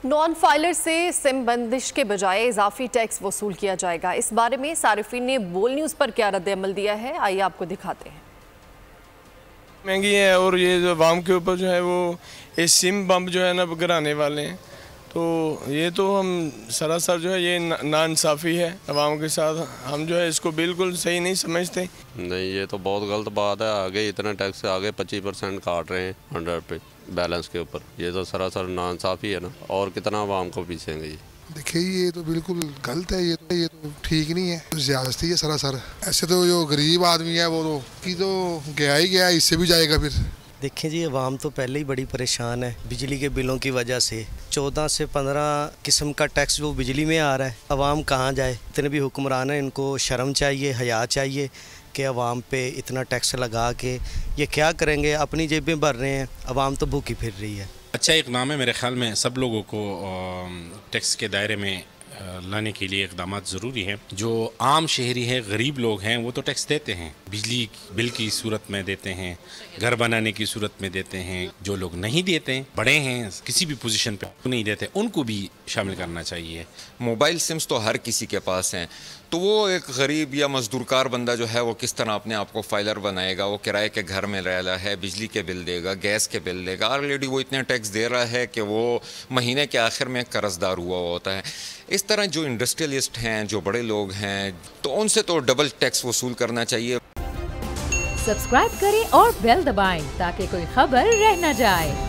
Non filer से SIM बंदिश के बजाय इजाफी टैक्स वसूल किया जाएगा। इस बारे में सारिफीन ने बोल न्यूज़ पर क्या रद्द-ए-अमल दिया है, आइए आपको दिखाते हैं। महंगी है और ये जो आवाम के ऊपर जो है वो ये सिम बम जो है ना गिराने वाले हैं, तो ये तो हम सरासर जो है ये नाइंसाफ़ी है अवाम के साथ। हम जो है इसको बिल्कुल सही नहीं समझते। नहीं, ये तो बहुत गलत बात है। आगे इतना टैक्स आगे 25% काट रहे हैं 100 पे बैलेंस के ऊपर। ये तो सरासर नाइंसाफ़ी है ना, और कितना आवाम को पीछेंगे ये। देखिए ये तो बिल्कुल गलत है, ये तो ठीक नहीं है, ज़्यादती है सरासर। ऐसे तो जो गरीब आदमी है वो तो गया ही गया, इससे भी जाएगा फिर। देखिए जी, अवाम तो पहले ही बड़ी परेशान है बिजली के बिलों की वजह से। 14 से 15 किस्म का टैक्स वो बिजली में आ रहा है। अवाम कहाँ जाए? इतने भी हुक्मरान हैं, इनको शर्म चाहिए, हया चाहिए कि अवाम पे इतना टैक्स लगा के ये क्या करेंगे? अपनी जेबें भर रहे हैं, अवाम तो भूखी फिर रही है। अच्छा इक़दाम है, मेरे ख़्याल में सब लोगों को टैक्स के दायरे में लाने के लिए इक़दाम ज़रूरी हैं। जो आम शहरी है, गरीब लोग हैं, वो तो टैक्स देते हैं, बिजली बिल की सूरत में देते हैं, घर बनाने की सूरत में देते हैं। जो लोग नहीं देते हैं, बड़े हैं, किसी भी पोजीशन पे नहीं देते, उनको भी शामिल करना चाहिए। मोबाइल सिम्स तो हर किसी के पास हैं, तो वो एक गरीब या मजदूरकार बंदा जो है वो किस तरह अपने आप को फाइलर बनाएगा? वो किराए के घर में रह रहा है, बिजली के बिल देगा, गैस के बिल देगा, ऑलरेडी वो इतने टैक्स दे रहा है कि वो महीने के आखिर में कर्जदार हुआ होता है। इस तरह जो इंडस्ट्रियलिस्ट हैं, जो बड़े लोग हैं, तो उनसे तो डबल टैक्स वसूल करना चाहिए। सब्सक्राइब करें और बेल दबाएं ताकि कोई खबर रह न जाए।